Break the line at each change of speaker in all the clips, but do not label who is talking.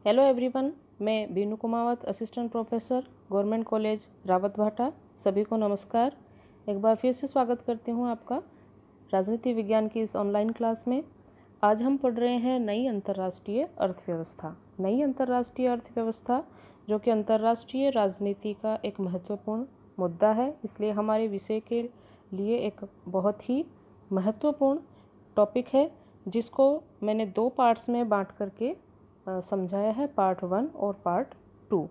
Hello everyone, मैं Binu Kumawat, assistant professor, government college Rawat भाटा। सभी को नमस्कार। एक बार फिर से स्वागत करती हूँ आपका राजनीति विज्ञान की इस ऑनलाइन क्लास में। आज हम पढ़ रहे हैं नई अंतर्राष्ट्रीय अर्थव्यवस्था। नई अंतर्राष्ट्रीय अर्थव्यवस्था जो कि अंतर्राष्ट्रीय राजनीति का एक महत्वपूर्ण मुद्दा है, इसलिए हमारे विषय के लिए एक बहुत ही महत्वपूर्ण टॉपिक है, जिसको मैंने 2 पार्ट्स में बांट करके समझाया है, पार्ट 1 और पार्ट 2।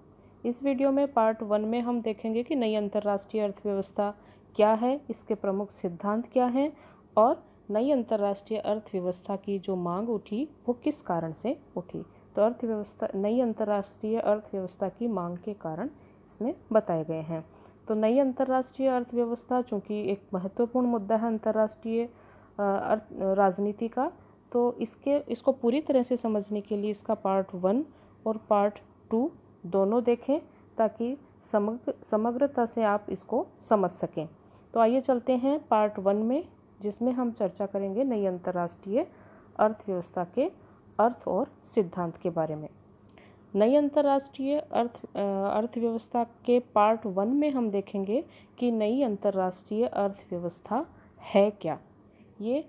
इस वीडियो में पार्ट 1 में हम देखेंगे कि नई अंतर्राष्ट्रीय अर्थव्यवस्था क्या है, इसके प्रमुख सिद्धांत क्या हैं और नई अंतर्राष्ट्रीय अर्थव्यवस्था की जो मांग उठी वो किस कारण से उठी। तो नई अंतर्राष्ट्रीय अर्थव्यवस्था की मांग के कारण इसमें बताए गए हैं। तो नई अंतर्राष्ट्रीय अर्थव्यवस्था चूँकि एक महत्वपूर्ण मुद्दा है अंतर्राष्ट्रीय राजनीति का, तो इसको पूरी तरह से समझने के लिए इसका पार्ट 1 और पार्ट 2 दोनों देखें, ताकि समग्रता से आप इसको समझ सकें। तो आइए चलते हैं पार्ट 1 में, जिसमें हम चर्चा करेंगे नई अंतर्राष्ट्रीय अर्थव्यवस्था के अर्थ और सिद्धांत के बारे में। नई अंतर्राष्ट्रीय अर्थव्यवस्था के पार्ट 1 में हम देखेंगे कि नई अंतर्राष्ट्रीय अर्थव्यवस्था है क्या। ये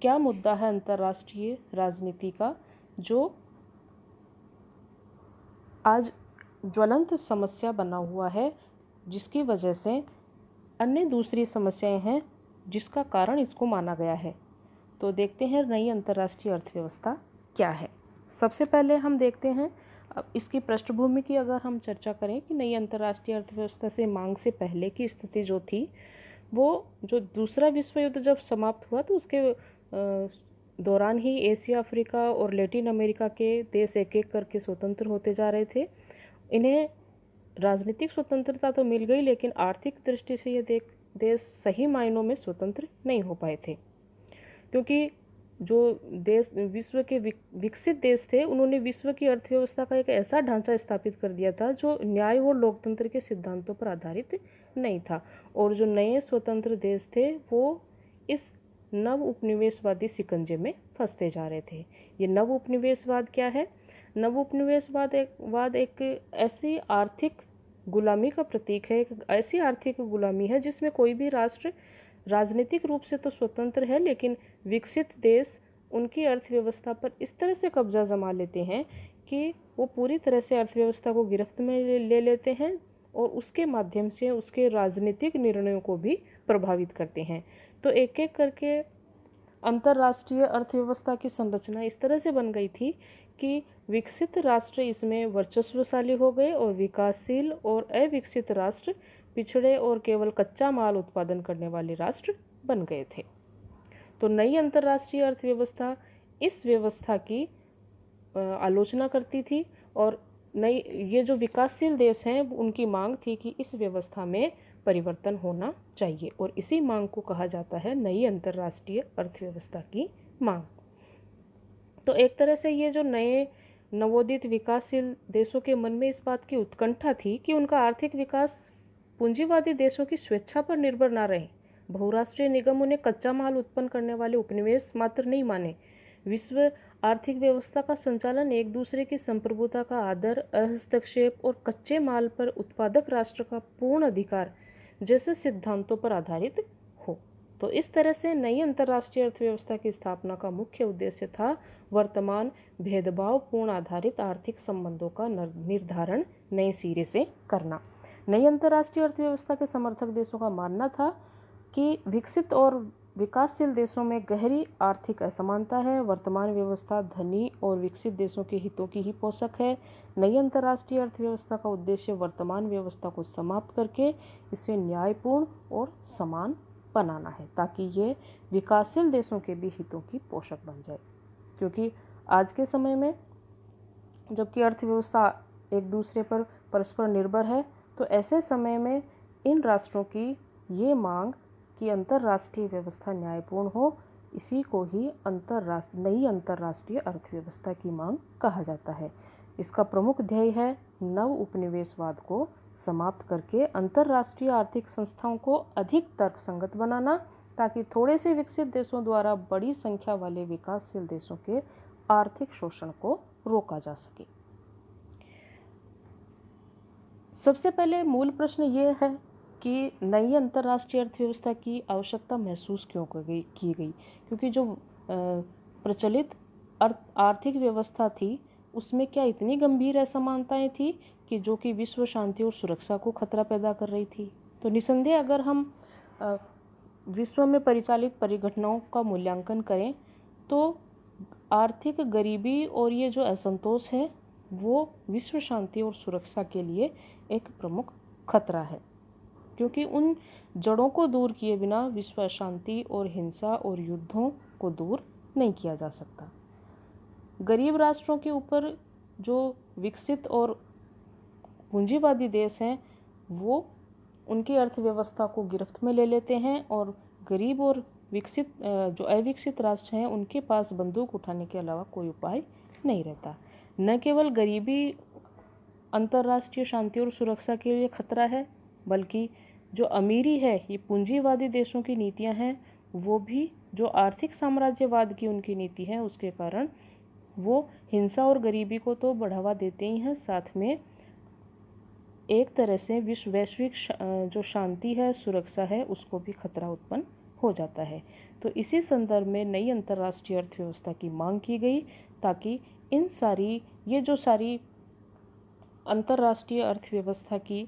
क्या मुद्दा है अंतर्राष्ट्रीय राजनीति का जो आज ज्वलंत समस्या बना हुआ है, जिसकी वजह से अन्य दूसरी समस्याएं हैं जिसका कारण इसको माना गया है। तो देखते हैं नई अंतर्राष्ट्रीय अर्थव्यवस्था क्या है। सबसे पहले हम देखते हैं, अब इसकी पृष्ठभूमि की अगर हम चर्चा करें कि नई अंतर्राष्ट्रीय अर्थव्यवस्था से मांग से पहले की स्थिति जो थी, वो जो दूसरा विश्व युद्ध जब समाप्त हुआ तो उसके दौरान ही एशिया, अफ्रीका और लैटिन अमेरिका के देश एक एक करके स्वतंत्र होते जा रहे थे। इन्हें राजनीतिक स्वतंत्रता तो मिल गई, लेकिन आर्थिक दृष्टि से ये देश सही मायनों में स्वतंत्र नहीं हो पाए थे, क्योंकि जो देश विश्व के विकसित देश थे, उन्होंने विश्व की अर्थव्यवस्था का एक ऐसा ढांचा स्थापित कर दिया था जो न्याय और लोकतंत्र के सिद्धांतों पर आधारित नहीं था। और जो नए स्वतंत्र देश थे वो इस नव उपनिवेशवादी शिकंजे में फंसते जा रहे थे। ये नव उपनिवेशवाद क्या है? नव उपनिवेशवाद एक ऐसी आर्थिक गुलामी का प्रतीक है, एक ऐसी आर्थिक गुलामी है जिसमें कोई भी राष्ट्र राजनीतिक रूप से तो स्वतंत्र है, लेकिन विकसित देश उनकी अर्थव्यवस्था पर इस तरह से कब्जा जमा लेते हैं कि वो पूरी तरह से अर्थव्यवस्था को गिरफ्त में ले लेते हैं और उसके माध्यम से उसके राजनीतिक निर्णयों को भी प्रभावित करते हैं। तो एक एक करके अंतर्राष्ट्रीय अर्थव्यवस्था की संरचना इस तरह से बन गई थी कि विकसित राष्ट्र इसमें वर्चस्वशाली हो गए और विकासशील और अविकसित राष्ट्र, पिछड़े और केवल कच्चा माल उत्पादन करने वाले राष्ट्र बन गए थे। तो नई अंतर्राष्ट्रीय अर्थव्यवस्था इस व्यवस्था की आलोचना करती थी और ये जो विकासशील देश हैं उनकी मांग थी कि इस व्यवस्था में परिवर्तन होना चाहिए, और इसी मांग को कहा जाता है नई अंतर्राष्ट्रीय अर्थव्यवस्था की मांग। तो एक तरह से ये जो नए नवोदित विकासशील देशों के मन में इस बात की उत्कंठा थी कि उनका आर्थिक विकास पूंजीवादी देशों की स्वेच्छा पर निर्भर ना रहे। बहुराष्ट्रीय निगम उन्हें कच्चा माल उत्पन्न करने वाले उपनिवेश मात्र नहीं माने। विश्व आर्थिक व्यवस्था का संचालन एक दूसरे की संप्रभुता का आदर, हस्तक्षेप और कच्चे माल पर उत्पादक राष्ट्र का पूर्ण अधिकार जैसे सिद्धांतों पर आधारित हो। तो इस तरह से नई अंतर्राष्ट्रीय अर्थव्यवस्था की स्थापना का मुख्य उद्देश्य था वर्तमान भेदभावपूर्ण आधारित आर्थिक संबंधों का निर्धारण नए सिरे से करना। नई अंतर्राष्ट्रीय अर्थव्यवस्था के समर्थक देशों का मानना था कि विकसित और विकासशील देशों में गहरी आर्थिक असमानता है। वर्तमान व्यवस्था धनी और विकसित देशों के हितों की ही पोषक है। नई अंतर्राष्ट्रीय अर्थव्यवस्था का उद्देश्य वर्तमान व्यवस्था को समाप्त करके इसे न्यायपूर्ण और समान बनाना है, ताकि ये विकासशील देशों के भी हितों की पोषक बन जाए। क्योंकि आज के समय में जबकि अर्थव्यवस्था एक दूसरे पर परस्पर निर्भर है, तो ऐसे समय में इन राष्ट्रों की ये मांग कि अंतर्राष्ट्रीय व्यवस्था न्यायपूर्ण हो, इसी को ही नई अंतर्राष्ट्रीय अर्थव्यवस्था की मांग कहा जाता है। इसका प्रमुख ध्येय है नव उपनिवेशवाद को समाप्त करके अंतर्राष्ट्रीय आर्थिक संस्थाओं को अधिक तर्कसंगत बनाना, ताकि थोड़े से विकसित देशों द्वारा बड़ी संख्या वाले विकासशील देशों के आर्थिक शोषण को रोका जा सके। सबसे पहले मूल प्रश्न ये है कि नई अंतर्राष्ट्रीय अर्थव्यवस्था की आवश्यकता महसूस क्यों की गई, क्योंकि जो प्रचलित आर्थिक व्यवस्था थी उसमें क्या इतनी गंभीर असमानताएं थी कि जो कि विश्व शांति और सुरक्षा को खतरा पैदा कर रही थी। तो निसंदेह अगर हम विश्व में परिचालित परिघटनाओं का मूल्यांकन करें तो आर्थिक गरीबी और ये जो असंतोष है वो विश्व शांति और सुरक्षा के लिए एक प्रमुख खतरा है, क्योंकि उन जड़ों को दूर किए बिना विश्व शांति और हिंसा और युद्धों को दूर नहीं किया जा सकता। गरीब राष्ट्रों के ऊपर जो विकसित और पूंजीवादी देश हैं वो उनकी अर्थव्यवस्था को गिरफ्त में ले लेते हैं, और गरीब और विकसित जो अविकसित राष्ट्र हैं उनके पास बंदूक उठाने के अलावा कोई उपाय नहीं रहता। न केवल गरीबी अंतर्राष्ट्रीय शांति और सुरक्षा के लिए खतरा है, बल्कि जो अमीरी है ये पूंजीवादी देशों की नीतियां हैं, वो भी जो आर्थिक साम्राज्यवाद की उनकी नीति है उसके कारण वो हिंसा और गरीबी को तो बढ़ावा देते ही हैं, साथ में एक तरह से वैश्विक जो शांति है सुरक्षा है उसको भी खतरा उत्पन्न हो जाता है। तो इसी संदर्भ में नई अंतर्राष्ट्रीय अर्थव्यवस्था की मांग की गई, ताकि ये जो सारी अंतर्राष्ट्रीय अर्थव्यवस्था की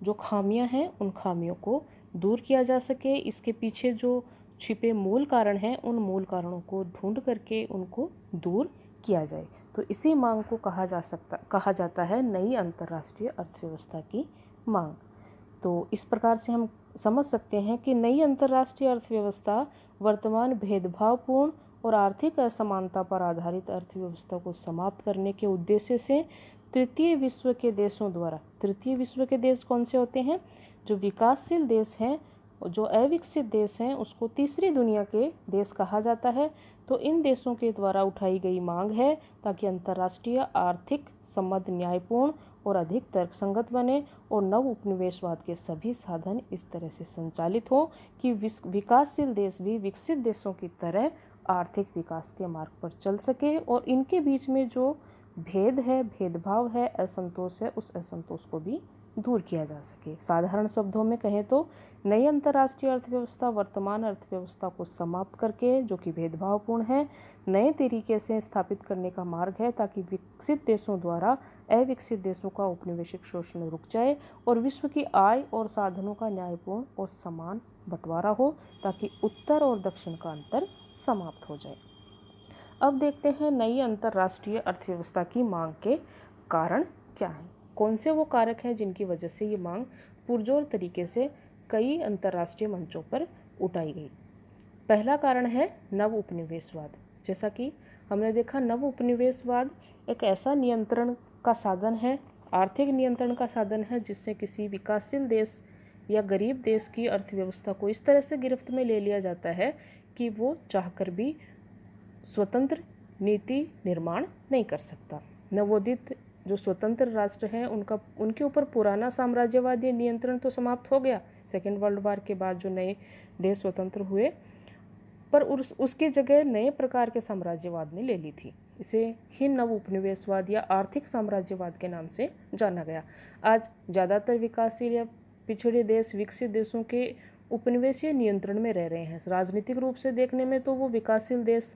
जो खामियां हैं उन खामियों को दूर किया जा सके। इसके पीछे जो छिपे मूल कारण हैं उन मूल कारणों को ढूंढ करके उनको दूर किया जाए। तो इसी मांग को कहा जाता है नई अंतर्राष्ट्रीय अर्थव्यवस्था की मांग। तो इस प्रकार से हम समझ सकते हैं कि नई अंतर्राष्ट्रीय अर्थव्यवस्था वर्तमान भेदभावपूर्ण और आर्थिक असमानता पर आधारित अर्थव्यवस्था को समाप्त करने के उद्देश्य से तृतीय विश्व के देशों द्वारा, तृतीय विश्व के देश कौन से होते हैं? जो विकासशील देश हैं, जो अविकसित देश हैं उसको तीसरी दुनिया के देश कहा जाता है। तो इन देशों के द्वारा उठाई गई मांग है ताकि अंतर्राष्ट्रीय आर्थिक संबंध न्यायपूर्ण और अधिक तर्कसंगत बने और नव उपनिवेशवाद के सभी साधन इस तरह से संचालित हो कि विकासशील देश भी विकसित देशों की तरह आर्थिक विकास के मार्ग पर चल सके, और इनके बीच में जो भेद है, भेदभाव है, असंतोष है, उस असंतोष को भी दूर किया जा सके। साधारण शब्दों में कहें तो नई अंतर्राष्ट्रीय अर्थव्यवस्था वर्तमान अर्थव्यवस्था को समाप्त करके, जो कि भेदभावपूर्ण है, नए तरीके से स्थापित करने का मार्ग है ताकि विकसित देशों द्वारा अविकसित देशों का औपनिवेशिक शोषण रुक जाए और विश्व की आय और साधनों का न्यायपूर्ण और समान बंटवारा हो, ताकि उत्तर और दक्षिण का अंतर समाप्त हो जाए। अब देखते हैं नई अंतर्राष्ट्रीय अर्थव्यवस्था की मांग के कारण क्या हैं। कौन से वो कारक हैं जिनकी वजह से ये मांग पुरजोर तरीके से कई अंतर्राष्ट्रीय मंचों पर उठाई गई। पहला कारण है नव उपनिवेशवाद। जैसा कि हमने देखा, नव उपनिवेशवाद एक ऐसा नियंत्रण का साधन है, आर्थिक नियंत्रण का साधन है, जिससे किसी विकासशील देश या गरीब देश की अर्थव्यवस्था को इस तरह से गिरफ्त में ले लिया जाता है कि वो चाहकर भी स्वतंत्र नीति निर्माण नहीं कर सकता। नवोदित जो स्वतंत्र राष्ट्र हैं उनके ऊपर पुराना साम्राज्यवादी नियंत्रण तो समाप्त हो गया सेकेंड वर्ल्ड वॉर के बाद, जो नए देश स्वतंत्र हुए, पर उसकी जगह नए प्रकार के साम्राज्यवाद ने ले ली थी। इसे ही नव उपनिवेशवाद या आर्थिक साम्राज्यवाद के नाम से जाना गया। आज ज़्यादातर विकासशील या पिछड़े देश विकसित देशों के उपनिवेशीय नियंत्रण में रह रहे हैं। राजनीतिक रूप से देखने में तो वो विकासशील देश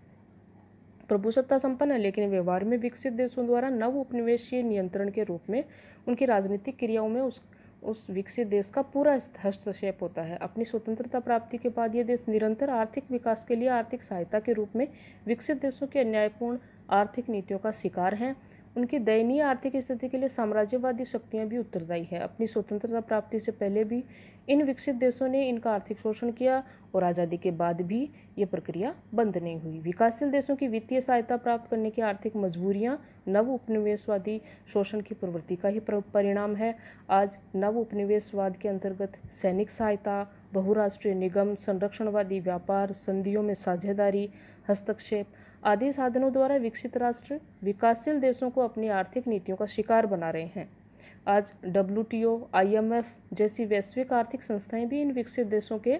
प्रभुसत्ता संपन्न है, लेकिन व्यवहार में विकसित देशों द्वारा नव उपनिवेशीय नियंत्रण के रूप में उनकी राजनीतिक क्रियाओं में उस विकसित देश का पूरा हस्तक्षेप होता है। अपनी स्वतंत्रता प्राप्ति के बाद ये देश निरंतर आर्थिक विकास के लिए आर्थिक सहायता के रूप में विकसित देशों की अन्यायपूर्ण आर्थिक नीतियों का शिकार हैं। उनकी दयनीय आर्थिक स्थिति के लिए साम्राज्यवादी शक्तियां भी उत्तरदायी है। अपनी स्वतंत्रता प्राप्ति से पहले भी इन विकसित देशों ने इनका आर्थिक शोषण किया और आज़ादी के बाद भी ये प्रक्रिया बंद नहीं हुई। विकासशील देशों की वित्तीय सहायता प्राप्त करने की आर्थिक मजबूरियां नव उपनिवेशवादी शोषण की प्रवृत्ति का ही परिणाम है। आज नव उपनिवेशवाद के अंतर्गत सैनिक सहायता, बहुराष्ट्रीय निगम, संरक्षणवादी व्यापार, संधियों में साझेदारी, हस्तक्षेप आदि साधनों द्वारा विकसित राष्ट्र विकासशील देशों को अपनी आर्थिक नीतियों का शिकार बना रहे हैं। आज WTO, IMF जैसी वैश्विक आर्थिक संस्थाएं भी इन विकसित देशों के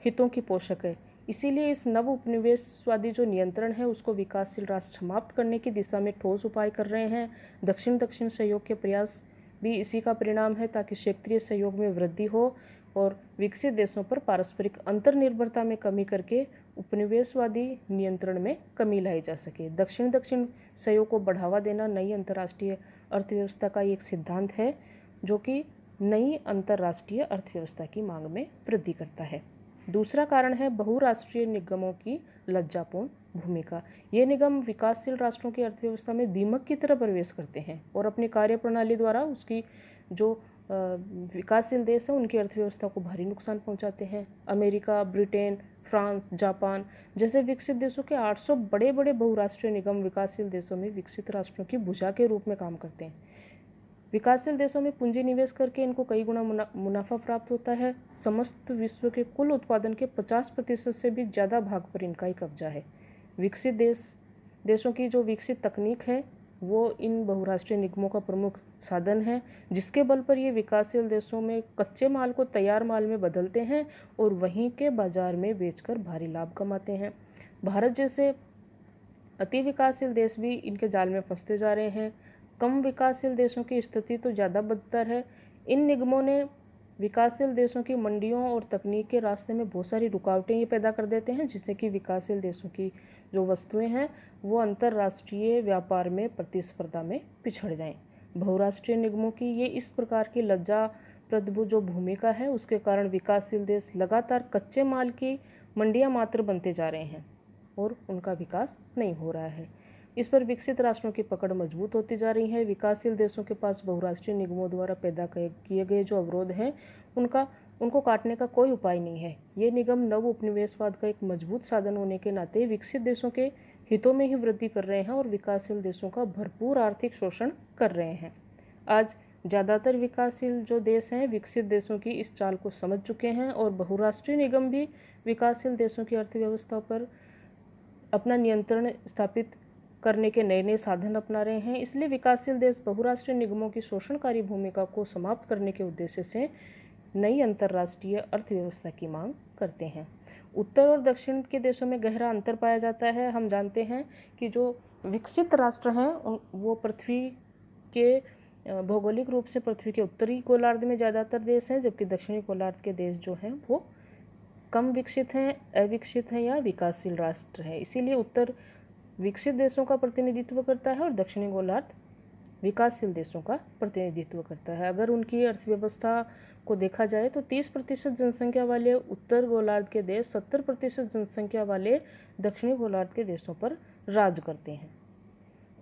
हितों की पोषक है। इसीलिए इस नव उपनिवेशवादी जो नियंत्रण है उसको विकासशील राष्ट्र समाप्त करने की दिशा में ठोस उपाय कर रहे हैं। दक्षिण दक्षिण सहयोग के प्रयास भी इसी का परिणाम है, ताकि क्षेत्रीय सहयोग में वृद्धि हो और विकसित देशों पर पारस्परिक अंतर्निर्भरता में कमी करके उपनिवेशवादी नियंत्रण में कमी लाई जा सके। दक्षिण दक्षिण सहयोग को बढ़ावा देना नई अंतर्राष्ट्रीय अर्थव्यवस्था का एक सिद्धांत है, जो कि नई अंतर्राष्ट्रीय अर्थव्यवस्था की मांग में वृद्धि करता है। दूसरा कारण है बहुराष्ट्रीय निगमों की लज्जापूर्ण भूमिका। ये निगम विकासशील राष्ट्रों की अर्थव्यवस्था में दीमक की तरह प्रवेश करते हैं और अपनी कार्यप्रणाली द्वारा उसकी जो विकासशील देश है उनकी अर्थव्यवस्था को भारी नुकसान पहुंचाते हैं। अमेरिका, ब्रिटेन, फ्रांस, जापान जैसे विकसित देशों के 800 बड़े बड़े बहुराष्ट्रीय निगम विकासशील देशों में विकसित राष्ट्रों की भुजा के रूप में काम करते हैं। विकासशील देशों में पूंजी निवेश करके इनको कई गुना मुनाफा प्राप्त होता है। समस्त विश्व के कुल उत्पादन के 50% से भी ज़्यादा भाग पर इनका ही कब्जा है। विकसित देशों की जो विकसित तकनीक है वो इन बहुराष्ट्रीय निगमों का प्रमुख साधन है, जिसके बल पर ये विकासशील देशों में कच्चे माल को तैयार माल में बदलते हैं और वहीं के बाजार में बेचकर भारी लाभ कमाते हैं। भारत जैसे अति विकासशील देश भी इनके जाल में फंसते जा रहे हैं। कम विकासशील देशों की स्थिति तो ज़्यादा बदतर है। इन निगमों ने विकासशील देशों की मंडियों और तकनीक के रास्ते में बहुत सारी रुकावटें ये पैदा कर देते हैं, जिससे कि विकासशील देशों की जो वस्तुएं हैं वो अंतर्राष्ट्रीय व्यापार में प्रतिस्पर्धा में पिछड़ जाएं। बहुराष्ट्रीय निगमों की ये इस प्रकार की लज्जाप्रद जो भूमिका है उसके कारण विकासशील देश लगातार कच्चे माल की मंडियाँ मात्र बनते जा रहे हैं और उनका विकास नहीं हो रहा है। इस पर विकसित राष्ट्रों की पकड़ मजबूत होती जा रही है। विकासशील देशों के पास बहुराष्ट्रीय निगमों द्वारा पैदा किए गए जो अवरोध हैं उनको काटने का कोई उपाय नहीं है। ये निगम नव उपनिवेशवाद का एक मजबूत साधन होने के नाते विकसित देशों के हितों में ही वृद्धि कर रहे हैं और विकासशील देशों का भरपूर आर्थिक शोषण कर रहे हैं। आज ज़्यादातर विकासशील जो देश हैं विकसित देशों की इस चाल को समझ चुके हैं और बहुराष्ट्रीय निगम भी विकासशील देशों की अर्थव्यवस्था पर अपना नियंत्रण स्थापित करने के नए नए साधन अपना रहे हैं। इसलिए विकासशील देश बहुराष्ट्रीय निगमों की शोषणकारी भूमिका को समाप्त करने के उद्देश्य से नई अंतर्राष्ट्रीय अर्थव्यवस्था की मांग करते हैं। उत्तर और दक्षिण के देशों में गहरा अंतर पाया जाता है। हम जानते हैं कि जो विकसित राष्ट्र हैं वो पृथ्वी के भौगोलिक रूप से पृथ्वी के उत्तरी गोलार्ध में ज़्यादातर देश हैं, जबकि दक्षिणी गोलार्ध के देश जो हैं वो कम विकसित हैं, अविकसित हैं या विकासशील राष्ट्र हैं। इसीलिए उत्तर विकसित देशों का प्रतिनिधित्व करता है और दक्षिणी गोलार्ध विकासशील देशों का प्रतिनिधित्व करता है। अगर उनकी अर्थव्यवस्था को देखा जाए तो 30% जनसंख्या वाले उत्तर गोलार्ध के देश 70% जनसंख्या वाले दक्षिणी गोलार्ध के देशों पर राज करते हैं।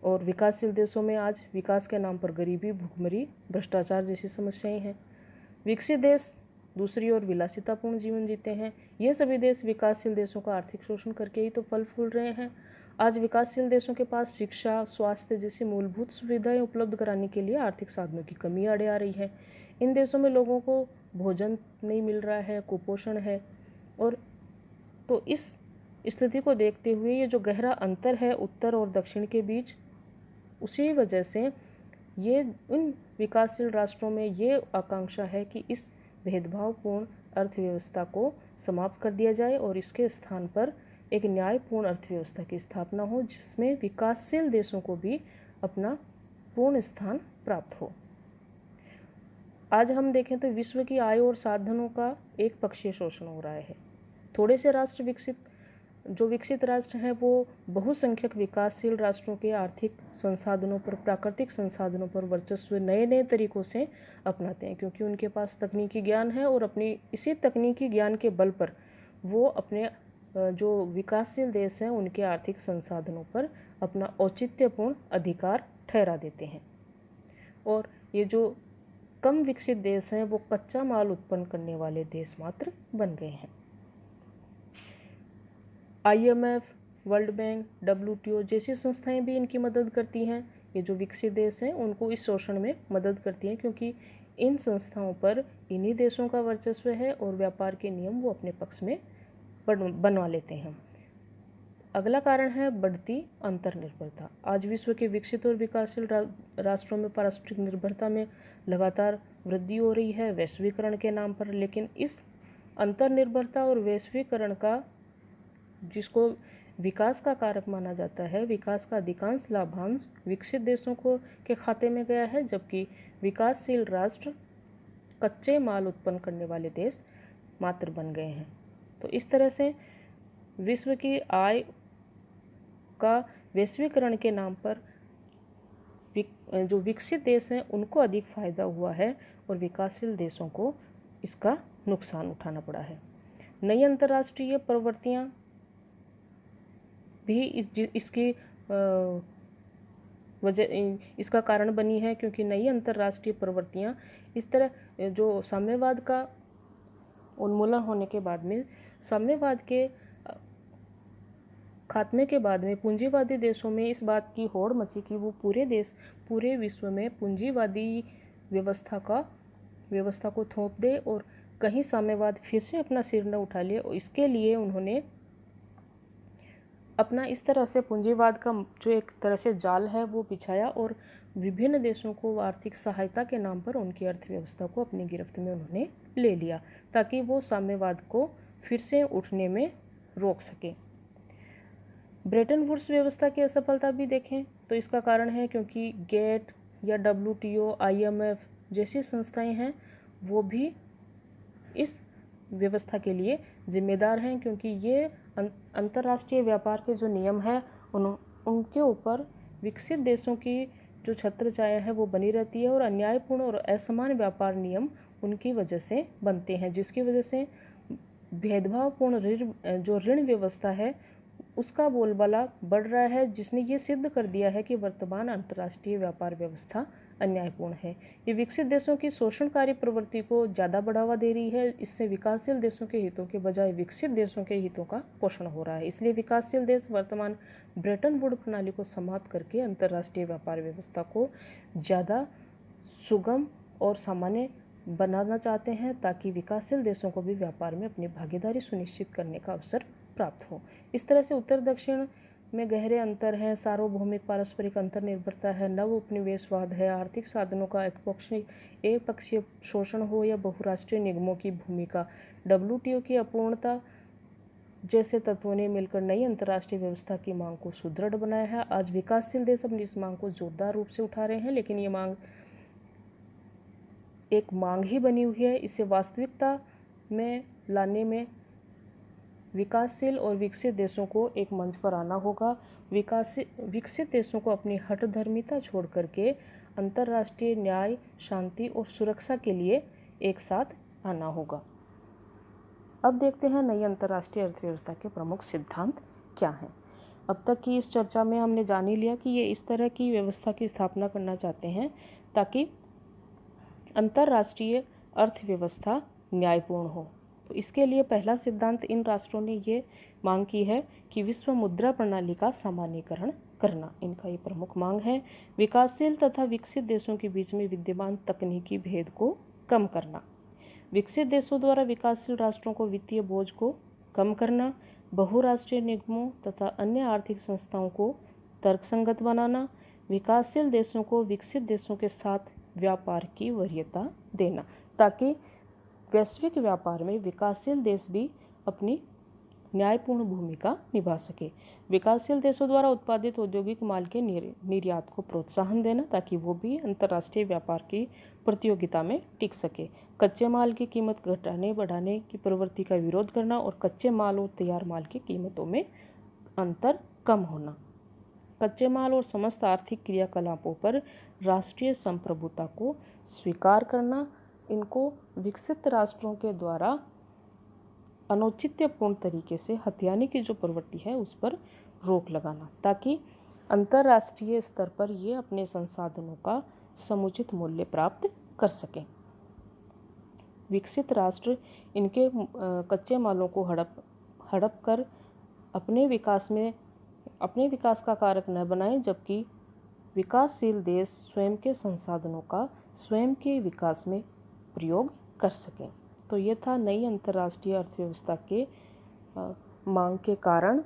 और विकासशील देशों में आज विकास के नाम पर गरीबी, भुखमरी, भ्रष्टाचार जैसी समस्याएं हैं। विकसित देश दूसरी ओर विलासितापूर्ण जीवन जीते हैं। ये सभी देश विकासशील देशों का आर्थिक शोषण करके ही तो फल फूल रहे हैं। आज विकासशील देशों के पास शिक्षा, स्वास्थ्य जैसी मूलभूत सुविधाएं उपलब्ध कराने के लिए आर्थिक साधनों की कमी आड़े आ रही है। इन देशों में लोगों को भोजन नहीं मिल रहा है, कुपोषण है। और तो इस स्थिति को देखते हुए ये जो गहरा अंतर है उत्तर और दक्षिण के बीच, उसी वजह से ये उन विकासशील राष्ट्रों में ये आकांक्षा है कि इस भेदभावपूर्ण अर्थव्यवस्था को समाप्त कर दिया जाए और इसके स्थान पर एक न्यायपूर्ण अर्थव्यवस्था की स्थापना हो, जिसमें विकासशील देशों को भी अपना पूर्ण स्थान प्राप्त हो। आज हम देखें तो विश्व की आय और साधनों का एक पक्षीय शोषण हो रहा है। थोड़े से राष्ट्र विकसित राष्ट्र हैं वो बहुसंख्यक विकासशील राष्ट्रों के आर्थिक संसाधनों पर, प्राकृतिक संसाधनों पर वर्चस्व नए नए तरीकों से अपनाते हैं, क्योंकि उनके पास तकनीकी ज्ञान है और अपनी इसी तकनीकी ज्ञान के बल पर वो अपने जो विकासशील देश हैं उनके आर्थिक संसाधनों पर अपना औचित्यपूर्ण अधिकार ठहरा देते हैं। और ये जो कम विकसित देश हैं वो कच्चा माल उत्पन्न करने वाले देश मात्र बन गए हैं। IMF, वर्ल्ड बैंक, WTO जैसी संस्थाएं भी इनकी मदद करती हैं। ये जो विकसित देश हैं उनको इस शोषण में मदद करती हैं, क्योंकि इन संस्थाओं पर इन्हीं देशों का वर्चस्व है और व्यापार के नियम वो अपने पक्ष में बनवा लेते हैं। अगला कारण है बढ़ती अंतर्निर्भरता। आज विश्व के विकसित और विकासशील राष्ट्रों में पारस्परिक निर्भरता में लगातार वृद्धि हो रही है वैश्वीकरण के नाम पर, लेकिन इस अंतर्निर्भरता और वैश्वीकरण का जिसको विकास का कारक माना जाता है, विकास का अधिकांश लाभांश विकसित देशों को के खाते में गया है, जबकि विकासशील राष्ट्र कच्चे माल उत्पन्न करने वाले देश मात्र बन गए हैं। तो इस तरह से विश्व की आय का वैश्वीकरण के नाम पर जो विकसित देश हैं उनको अधिक फायदा हुआ है और विकासशील देशों को इसका नुकसान उठाना पड़ा है। नई अंतर्राष्ट्रीय प्रवृत्तियां भी इसकी इसका कारण बनी है, क्योंकि नई अंतर्राष्ट्रीय प्रवृत्तियां इस तरह जो साम्यवाद का उन्मूलन होने के बाद में, साम्यवाद के खात्मे के बाद में पूंजीवादी देशों में इस बात की होड़ मची कि वो पूरे विश्व में पूंजीवादी व्यवस्था को थोप दे और कहीं साम्यवाद फिर से अपना सिर न उठा ले। और इसके लिए उन्होंने अपना इस तरह से पूंजीवाद का जो एक तरह से जाल है वो बिछाया और विभिन्न देशों को आर्थिक सहायता के नाम पर उनकी अर्थव्यवस्था को अपनी गिरफ्त में उन्होंने ले लिया, ताकि वो साम्यवाद को फिर से उठने में रोक सके। ब्रेटन वुड्स व्यवस्था की असफलता भी देखें तो इसका कारण है क्योंकि गेट या WTO, IMF जैसी संस्थाएं हैं, वो भी इस व्यवस्था के लिए जिम्मेदार हैं, क्योंकि ये अंतर्राष्ट्रीय व्यापार के जो नियम हैं उनके ऊपर विकसित देशों की जो छत्रछाया है वो बनी रहती है और अन्यायपूर्ण और असमान व्यापार नियम उनकी वजह से बनते हैं, जिसकी वजह से भेदभावपूर्ण जो ऋण व्यवस्था है उसका बोलबाला बढ़ रहा है, जिसने ये सिद्ध कर दिया है कि वर्तमान अंतर्राष्ट्रीय व्यापार व्यवस्था अन्यायपूर्ण है। ये विकसित देशों की शोषणकारी प्रवृत्ति को ज़्यादा बढ़ावा दे रही है। इससे विकासशील देशों के हितों के बजाय विकसित देशों के हितों का पोषण हो रहा है। इसलिए विकासशील देश वर्तमान ब्रेटन वुड प्रणाली को समाप्त करके अंतर्राष्ट्रीय व्यापार व्यवस्था को ज़्यादा सुगम और सामान्य बनाना चाहते हैं, ताकि विकासशील देशों को भी व्यापार में अपनी भागीदारी सुनिश्चित करने का अवसर प्राप्त हो। इस तरह से उत्तर दक्षिण में गहरे अंतर हैं, सार्वभौमिक पारस्परिक अंतर्निर्भरता है, नव उपनिवेशवाद है, आर्थिक साधनों का एक पक्षीय शोषण हो या बहुराष्ट्रीय निगमों की भूमिका, WTO की अपूर्णता जैसे तत्वों ने मिलकर नई अंतर्राष्ट्रीय व्यवस्था की मांग को सुदृढ़ बनाया है। आज विकासशील देश अपनी इस मांग को जोरदार रूप से उठा रहे हैं, लेकिन ये मांग एक मांग ही बनी हुई है। इसे वास्तविकता में लाने में विकासशील और विकसित देशों को एक मंच पर आना होगा। विकसित देशों को अपनी हठधर्मिता छोड़ करके अंतर्राष्ट्रीय न्याय, शांति और सुरक्षा के लिए एक साथ आना होगा। अब देखते हैं नई अंतर्राष्ट्रीय अर्थव्यवस्था के प्रमुख सिद्धांत क्या हैं। अब तक की इस चर्चा में हमने जान ही लिया कि ये इस तरह की व्यवस्था की स्थापना करना चाहते हैं ताकि अंतर्राष्ट्रीय अर्थव्यवस्था न्यायपूर्ण हो। तो इसके लिए पहला सिद्धांत इन राष्ट्रों ने ये मांग की है कि विश्व मुद्रा प्रणाली का सामान्यीकरण करना, इनका ये प्रमुख मांग है। विकासशील तथा विकसित देशों के बीच में विद्यमान तकनीकी भेद को कम करना, विकसित देशों द्वारा विकासशील राष्ट्रों को वित्तीय बोझ को कम करना, बहुराष्ट्रीय निगमों तथा अन्य आर्थिक संस्थाओं को तर्कसंगत बनाना, विकासशील देशों को विकसित देशों के साथ व्यापार की वरीयता देना, ताकि वैश्विक व्यापार में विकासशील देश भी अपनी न्यायपूर्ण भूमिका निभा सके। विकासशील देशों द्वारा उत्पादित औद्योगिक माल के निर्यात को प्रोत्साहन देना, ताकि वो भी अंतर्राष्ट्रीय व्यापार की प्रतियोगिता में टिक सके। कच्चे माल की कीमत घटाने बढ़ाने की प्रवृत्ति का विरोध करना और कच्चे माल और तैयार माल की कीमतों में अंतर कम होना। कच्चे माल और समस्त आर्थिक क्रियाकलापों पर राष्ट्रीय संप्रभुता को स्वीकार करना, इनको विकसित राष्ट्रों के द्वारा अनौचित्यपूर्ण तरीके से हथियाने की जो प्रवृत्ति है उस पर रोक लगाना, ताकि अंतर्राष्ट्रीय स्तर पर ये अपने संसाधनों का समुचित मूल्य प्राप्त कर सकें। विकसित राष्ट्र इनके कच्चे मालों को हड़प कर अपने विकास का कारक न बनाएं, जबकि विकासशील देश स्वयं के संसाधनों का स्वयं के विकास में प्रयोग कर सकें। तो ये था नई अंतर्राष्ट्रीय अर्थव्यवस्था के मांग के कारण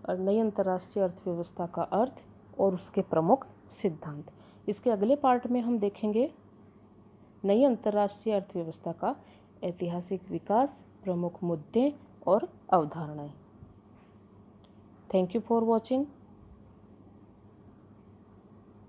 और नई अंतर्राष्ट्रीय अर्थव्यवस्था का अर्थ और उसके प्रमुख सिद्धांत। इसके अगले पार्ट में हम देखेंगे नई अंतर्राष्ट्रीय अर्थव्यवस्था का ऐतिहासिक विकास, प्रमुख मुद्दे और अवधारणाएं। Thank you for watching.